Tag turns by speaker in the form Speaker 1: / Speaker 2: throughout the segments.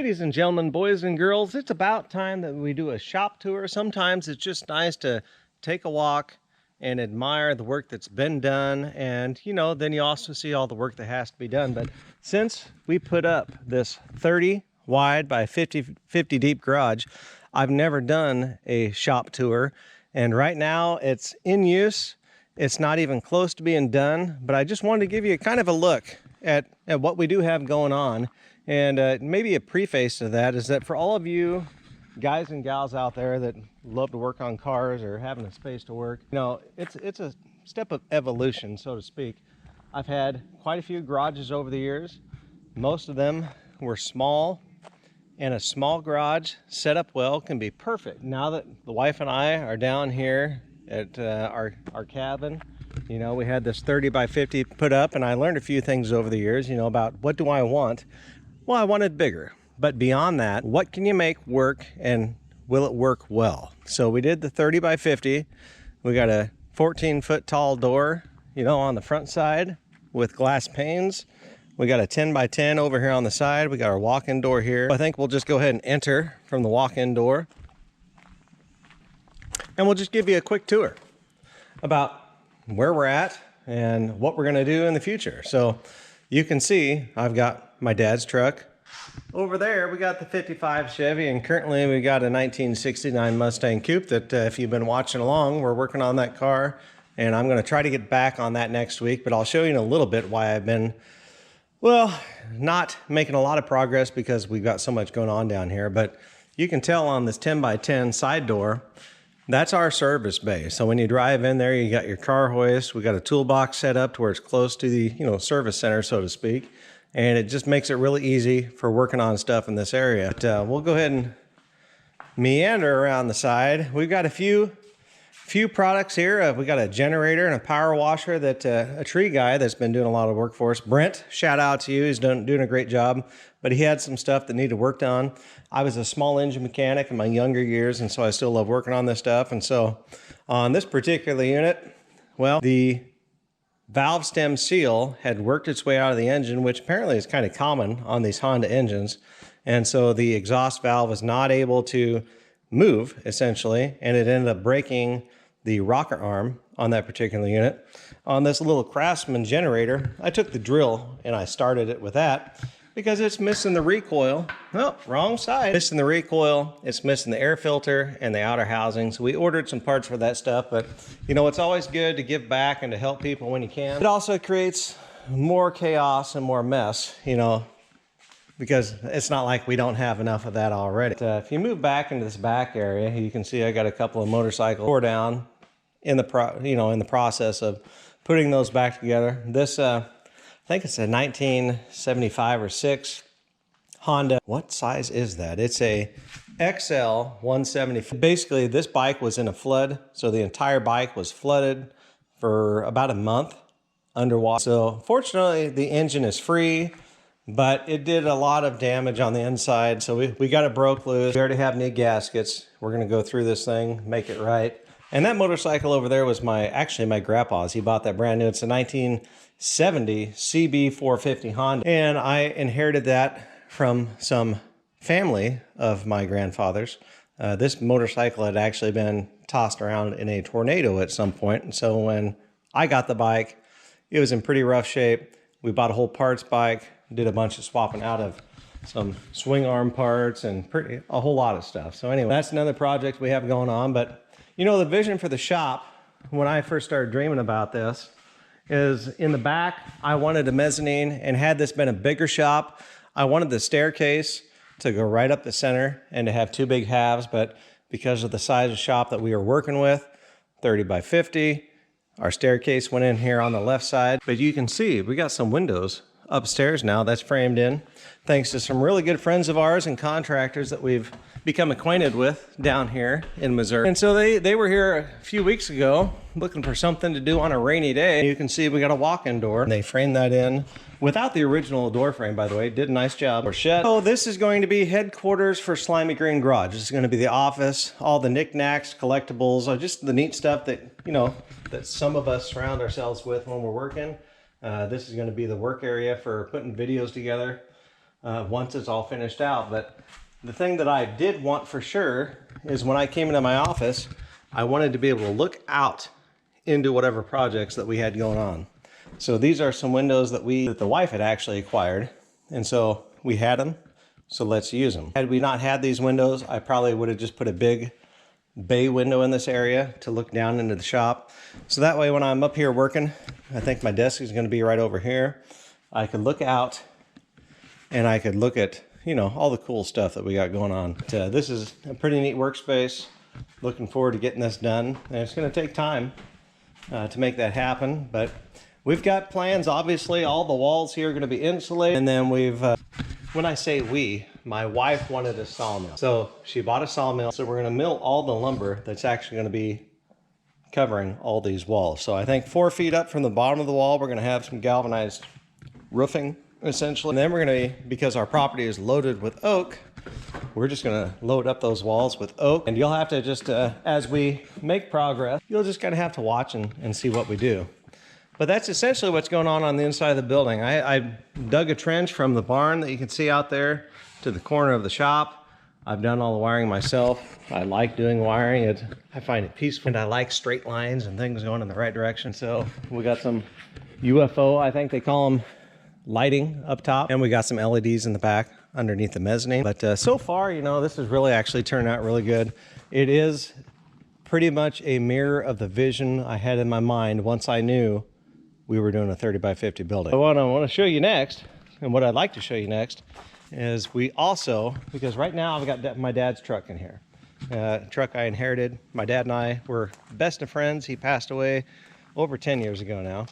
Speaker 1: Ladies and gentlemen, boys and girls, it's about time that we do a shop tour. Sometimes it's just nice to take a walk and admire the work that's been done, and then you also see all the work that has to be done. But since we put up this 30 wide by 50 deep garage, I've never done a shop tour, and right now it's in use. It's not even close to being done, but I just wanted to give you kind of a look at what we do have going on. And maybe a preface to that is that for all of you guys and gals out there that love to work on cars or having a space to work, it's a step of evolution, so to speak. I've had quite a few garages over the years. Most of them were small, and a small garage set up well can be perfect. Now that the wife and I are down here at our cabin, we had this 30 by 50 put up, and I learned a few things over the years, about what do I want. Well, I wanted bigger, but beyond that, what can you make work, and will it work well? So we did the 30 by 50. We got a 14-foot tall door, on the front side with glass panes. We got a 10 by 10 over here on the side. We got our walk-in door here. I think we'll just go ahead and enter from the walk-in door, and we'll just give you a quick tour about where we're at and what we're going to do in the future. So you can see I've got my dad's truck. Over there we got the 55 Chevy, and currently we got a 1969 Mustang Coupe that if you've been watching along, we're working on that car, and I'm going to try to get back on that next week, but I'll show you in a little bit why I've been, well, not making a lot of progress because we've got so much going on down here. But you can tell on this 10 by 10 side door, that's our service bay. So when you drive in there, you got your car hoist. We got a toolbox set up to where it's close to the service center, so to speak, and it just makes it really easy for working on stuff in this area. But we'll go ahead and meander around the side. We've got a few products here. We got a generator and a power washer that a tree guy that's been doing a lot of work for us, Brent, shout out to you. He's doing a great job, but he had some stuff that needed worked on. I was a small engine mechanic in my younger years, and so I still love working on this stuff. And so on this particular unit, well, the valve stem seal had worked its way out of the engine, which apparently is kind of common on these Honda engines. And so the exhaust valve was not able to move, essentially, and it ended up breaking the rocker arm on that particular unit. On this little Craftsman generator, I took the drill and I started it with that because it's missing the recoil. Oh, wrong side. Missing the recoil, it's missing the air filter and the outer housing. So we ordered some parts for that stuff, but it's always good to give back and to help people when you can. It also creates more chaos and more mess, because it's not like we don't have enough of that already. But, if you move back into this back area, you can see I got a couple of motorcycles tore down in the process of putting those back together. This I think it's a 1975 or 6 Honda. What size is that? It's a XL 170. Basically, this bike was in a flood, so the entire bike was flooded for about a month underwater. So fortunately, the engine is free, but it did a lot of damage on the inside. So we got it broke loose. We already have new gaskets. We're gonna go through this thing, make it right. And that motorcycle over there was actually my grandpa's. He bought that brand new. It's a 1970 CB 450 Honda. And I inherited that from some family of my grandfather's. This motorcycle had actually been tossed around in a tornado at some point. And so when I got the bike, it was in pretty rough shape. We bought a whole parts bike, did a bunch of swapping out of some swing arm parts and a whole lot of stuff. So anyway, that's another project we have going on. But the vision for the shop, when I first started dreaming about this, is in the back, I wanted a mezzanine, and had this been a bigger shop, I wanted the staircase to go right up the center and to have two big halves, but because of the size of shop that we were working with, 30 by 50, our staircase went in here on the left side. But you can see we got some windows upstairs now that's framed in, thanks to some really good friends of ours and contractors that we've become acquainted with down here in Missouri. And so they were here a few weeks ago looking for something to do on a rainy day. You can see we got a walk-in door, and they framed that in without the original door frame, by the way. Did a nice job. Or shed. So this is going to be headquarters for Slimy Green Garage. This is going to be the office, all the knickknacks, collectibles, just the neat stuff that that some of us surround ourselves with when we're working. This is going to be the work area for putting videos together. once it's all finished out. But the thing that I did want for sure is when I came into my office, I wanted to be able to look out into whatever projects that we had going on. So these are some windows that the wife had actually acquired. And so we had them, so let's use them. Had we not had these windows, I probably would have just put a big bay window in this area to look down into the shop. So that way when I'm up here working, I think my desk is going to be right over here. I could look out and I could look at, you know, all the cool stuff that we got going on. This is a pretty neat workspace. Looking forward to getting this done. And it's going to take time to make that happen, but we've got plans. Obviously, all the walls here are going to be insulated. And then when I say we, my wife wanted a sawmill. So she bought a sawmill. So we're going to mill all the lumber that's actually going to be covering all these walls. So I think 4 feet up from the bottom of the wall, we're going to have some galvanized roofing, essentially. And then we're going to, because our property is loaded with oak, we're just going to load up those walls with oak. And you'll have to just, as we make progress, you'll just kind of have to watch and see what we do. But that's essentially what's going on the inside of the building. I dug a trench from the barn that you can see out there to the corner of the shop. I've done all the wiring myself. I like doing wiring. I find it peaceful, and I like straight lines and things going in the right direction. So we got some UFO, I think they call them, lighting up top, and we got some LEDs in the back underneath the mezzanine. But so far, you know, this has really actually turned out really good. It is pretty much a mirror of the vision I had in my mind once I knew we were doing a 30 by 50 building. What I want to show you next, and what I'd like to show you next, is we also, because right now I've got my dad's truck in here. Truck I inherited. My dad and I were best of friends. He passed away over 10 years ago now,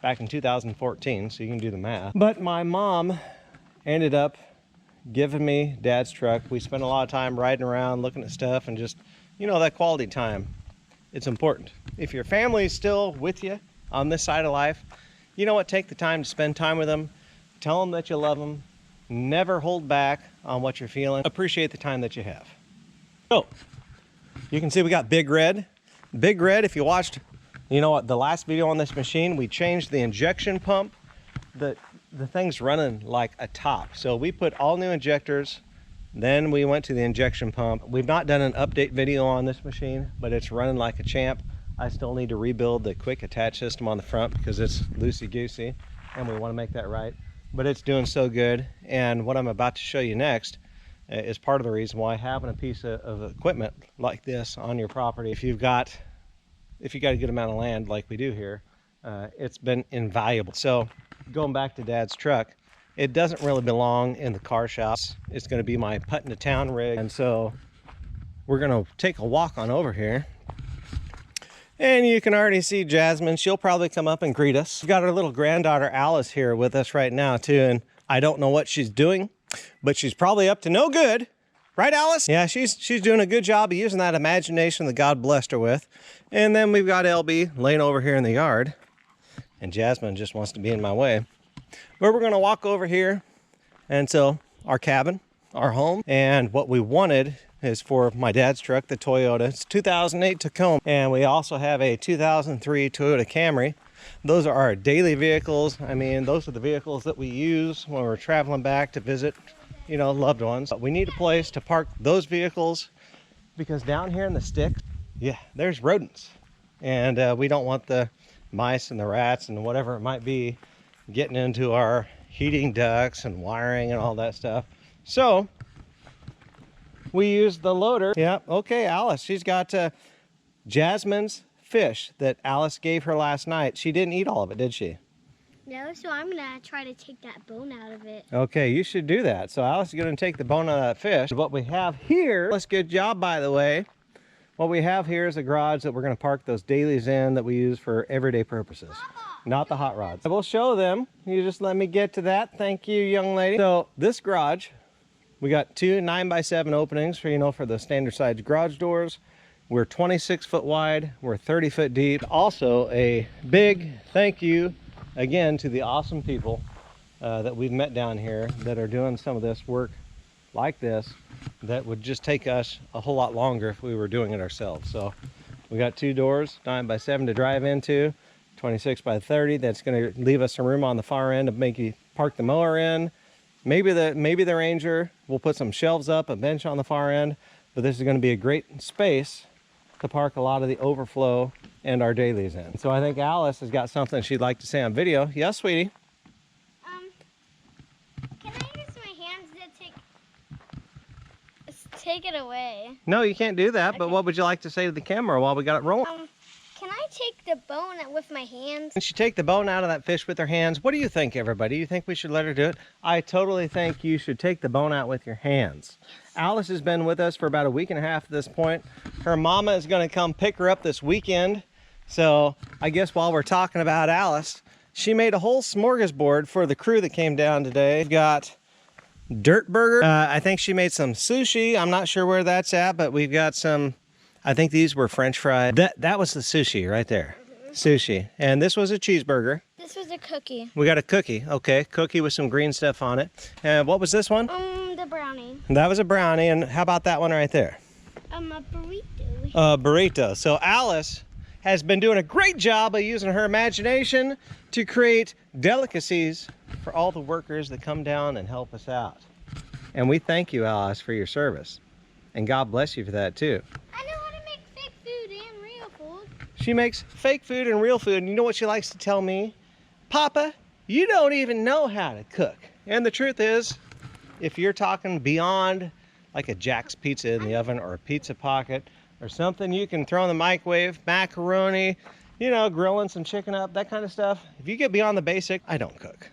Speaker 1: back in 2014, so you can do the math. But my mom ended up giving me dad's truck. We spent a lot of time riding around, looking at stuff, and just, you know, that quality time. It's important. If your family's still with you on this side of life, you know what? Take the time to spend time with them. Tell them that you love them. Never hold back on what you're feeling. Appreciate the time that you have. So, you can see we got Big Red. Big Red, if you watched, you know what, the last video on this machine, we changed the injection pump. The thing's running like a top. So we put all new injectors, then we went to the injection pump. We've not done an update video on this machine, but it's running like a champ. I still need to rebuild the quick attach system on the front because it's loosey-goosey, and we want to make that right. But it's doing so good, and what I'm about to show you next is part of the reason why having a piece of equipment like this on your property, if you've got a good amount of land like we do here, it's been invaluable. So going back to Dad's truck, it doesn't really belong in the car shops. It's going to be my putting to town rig, and so we're going to take a walk on over here. And you can already see Jasmine. She'll probably come up and greet us. We've got our little granddaughter Alice here with us right now too, and I don't know what she's doing, but she's probably up to no good. Right, Alice? Yeah, she's doing a good job of using that imagination that God blessed her with. And then we've got LB laying over here in the yard, and Jasmine just wants to be in my way. But we're gonna walk over here, and so our cabin, our home, and what we wanted is for my dad's truck, the Toyota. It's 2008 Tacoma, and we also have a 2003 Toyota Camry. Those are our daily vehicles. I mean, those are the vehicles that we use when we're traveling back to visit, you know, loved ones. But we need a place to park those vehicles because down here in the sticks, yeah, there's rodents, and we don't want the mice and the rats and whatever it might be getting into our heating ducts and wiring and all that stuff. So we used the loader. Yeah, okay, Alice, she's got Jasmine's fish that Alice gave her last night. She didn't eat all of it, did she?
Speaker 2: No, so I'm gonna try to take that bone out of it.
Speaker 1: Okay, you should do that. So Alice is gonna take the bone out of that fish. What we have here, Alice, good job, by the way. What we have here is a garage that we're gonna park those dailies in that we use for everyday purposes. Not the hot rods. I will show them. You just let me get to that. Thank you, young lady. So this garage, we got two 9x7 openings for, you know, for the standard size garage doors. We're 26 foot wide. We're 30 foot deep. Also a big thank you again to the awesome people that we've met down here that are doing some of this work like this that would just take us a whole lot longer if we were doing it ourselves. So we got two doors, 9x7 to drive into, 26 by 30. That's going to leave us some room on the far end to make you park the mower in. maybe the Ranger. We'll put some shelves up, a bench on the far end, but this is going to be a great space to park a lot of the overflow and our dailies in. So I think Alice has got something she'd like to say on video. Yes, sweetie?
Speaker 2: Can I use my hands to take it away?
Speaker 1: No, you can't do that, but
Speaker 2: Okay.
Speaker 1: what would you like to say to the camera while we got it rolling?
Speaker 2: Can I take the bone with my hands?
Speaker 1: Can she take the bone out of that fish with her hands? What do you think, everybody? You think we should let her do it? I totally think you should take the bone out with your hands. Alice has been with us for about a week and a half at this point. Her mama is going to come pick her up this weekend. So I guess while we're talking about Alice, she made a whole smorgasbord for the crew that came down today. We've got dirt burger. I think she made some sushi. I'm not sure where that's at, but we've got some, I think these were French fries. That was the sushi right there. Sushi. And this was a cheeseburger.
Speaker 2: This was a cookie.
Speaker 1: We got a cookie. Okay, cookie with some green stuff on it. And what was this one?
Speaker 2: The brownie.
Speaker 1: That was a brownie. And how about that one right there?
Speaker 2: A burrito.
Speaker 1: A burrito. So Alice has been doing a great job of using her imagination to create delicacies for all the workers that come down and help us out. And we thank you, Alice, for your service. And God bless you for that too.
Speaker 2: I know how to make fake food and real food.
Speaker 1: She makes fake food and real food. And you know what she likes to tell me? Papa, you don't even know how to cook. And the truth is, if you're talking beyond like a Jack's pizza in the oven or a pizza pocket or something you can throw in the microwave, macaroni, you know, grilling some chicken up, that kind of stuff. If you get beyond the basic, I don't cook.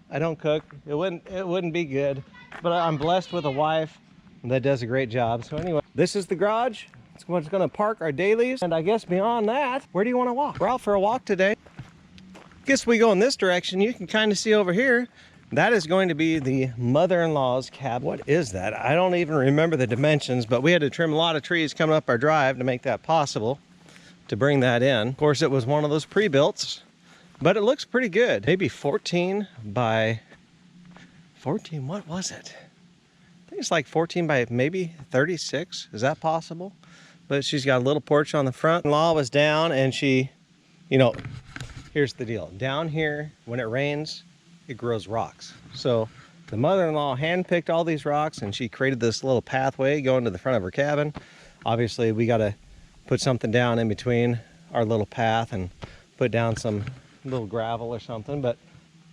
Speaker 1: I don't cook. It wouldn't be good. But I'm blessed with a wife that does a great job. So anyway, this is the garage. It's what's going to park our dailies. And I guess beyond that, where do you want to walk? We're out for a walk today. Guess we go in this direction. You can kind of see over here. That is going to be the mother-in-law's cabin. What is that? I don't even remember the dimensions, but we had to trim a lot of trees coming up our drive to make that possible, to bring that in. Of course, it was one of those pre-builts, but it looks pretty good. Maybe 14 by 14, what was it? I think it's like 14 by maybe 36. Is that possible? But she's got a little porch on the front. In-law was down and she, you know, here's the deal. Down here, when it rains, it grows rocks. So the mother-in-law handpicked all these rocks and she created this little pathway going to the front of her cabin. Obviously, we got to put something down in between our little path and put down some little gravel or something. But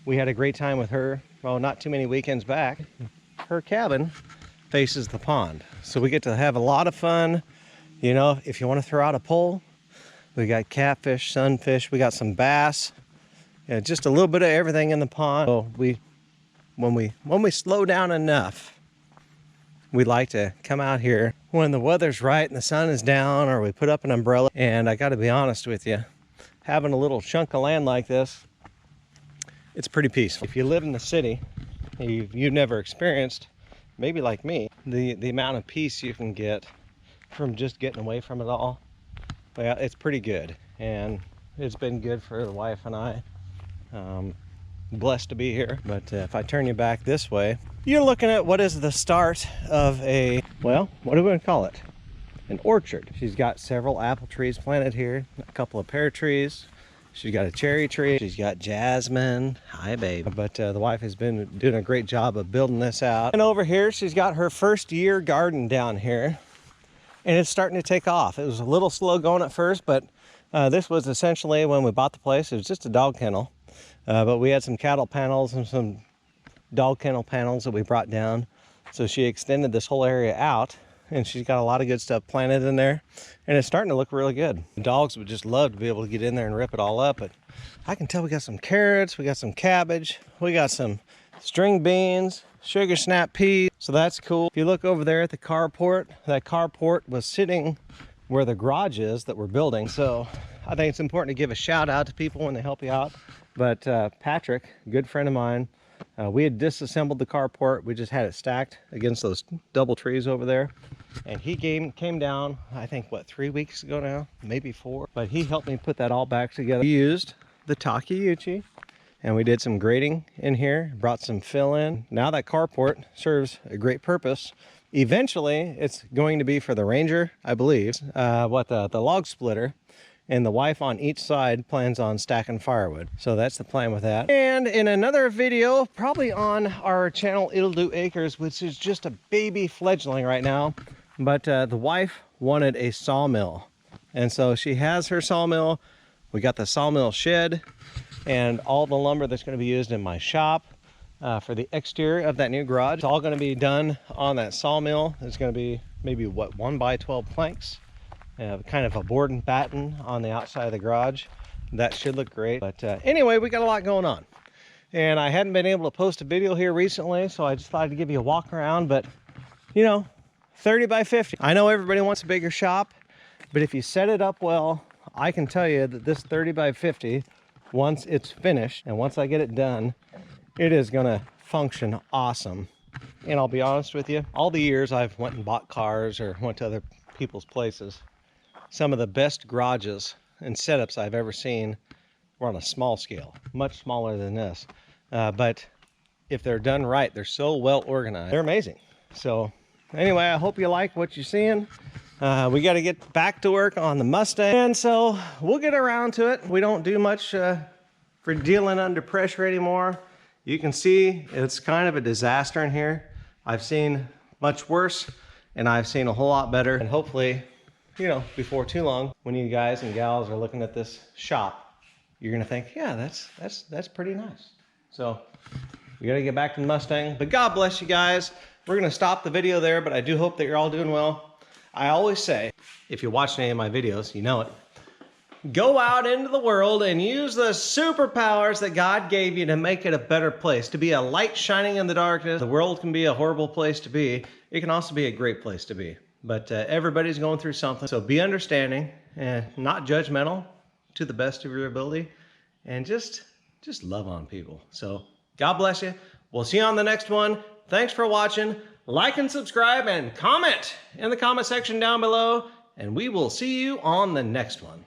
Speaker 1: we had a great time with her. Well, not too many weekends back. Her cabin faces the pond. So we get to have a lot of fun. You know, if you want to throw out a pole, we got catfish, sunfish, we got some bass. Yeah, just a little bit of everything in the pond. So when we slow down enough, we like to come out here when the weather's right and the sun is down, or we put up an umbrella. And I got to be honest with you, having a little chunk of land like this, it's pretty peaceful. If you live in the city, you've never experienced, maybe like me, the amount of peace you can get from just getting away from it all. Well, it's pretty good, and it's been good for the wife and I. Blessed to be here. But if I turn you back this way, you're looking at what is the start of a, well, what are we gonna call it? An orchard. She's got several apple trees planted here, a couple of pear trees. She's got a cherry tree. She's got jasmine. Hi, babe. But the wife has been doing a great job of building this out. And over here, she's got her first year garden down here. And it's starting to take off. It was a little slow going at first, but this was essentially when we bought the place. It was just a dog kennel. But we had some cattle panels and some dog kennel panels that we brought down. So she extended this whole area out, and she's got a lot of good stuff planted in there, and it's starting to look really good. The dogs would just love to be able to get in there and rip it all up, but I can tell we got some carrots, we got some cabbage, we got some string beans, sugar snap peas, so that's cool. If you look over there at the carport, that carport was sitting where the garage is that we're building, so I think it's important to give a shout out to people when they help you out. But Patrick, a good friend of mine, we had disassembled the carport. We just had it stacked against those double trees over there. And he came down, I think, what, 3 weeks ago now? Maybe 4. But he helped me put that all back together. We used the Takeuchi, and we did some grading in here, brought some fill in. Now that carport serves a great purpose. Eventually, it's going to be for the Ranger, I believe, the log splitter. and the wife on each side plans on stacking firewood. So that's the plan with that. And in another video, probably on our channel, It'll Do Acres, which is just a baby fledgling right now, but the wife wanted a sawmill. And so she has her sawmill. We got the sawmill shed and all the lumber that's going to be used in my shop for the exterior of that new garage. It's all going to be done on that sawmill. It's going to be maybe what, 1x12 planks, kind of a board and batten on the outside of the garage. That should look great. But anyway, we got a lot going on, and I hadn't been able to post a video here recently, so I just thought I'd give you a walk around. But you know, 30 by 50. I know everybody wants a bigger shop, but if you set it up well, I can tell you that this 30 by 50, once it's finished and once I get it done, it is gonna function awesome. And I'll be honest with you, all the years I've went and bought cars or went to other people's places, some of the best garages and setups I've ever seen were on a small scale, much smaller than this. But if they're done right, they're so well organized, they're amazing. So anyway, I hope you like what you're seeing. We got to get back to work on the Mustang, and so we'll get around to it. We don't do much for dealing under pressure anymore. You can see it's kind of a disaster in here. I've seen much worse, and I've seen a whole lot better. And hopefully, you know, before too long, when you guys and gals are looking at this shop, you're gonna think, yeah, that's pretty nice. So we got to get back to the Mustang. But God bless you guys. We're gonna stop the video there, but I do hope that you're all doing well. I always say, if you watch any of my videos, you know it. Go out into the world and use the superpowers that God gave you to make it a better place, to be a light shining in the darkness. The world can be a horrible place to be. It can also be a great place to be. But everybody's going through something. So be understanding and not judgmental, to the best of your ability, and just love on people. So God bless you. We'll see you on the next one. Thanks for watching. Like and subscribe and comment in the comment section down below, and we will see you on the next one.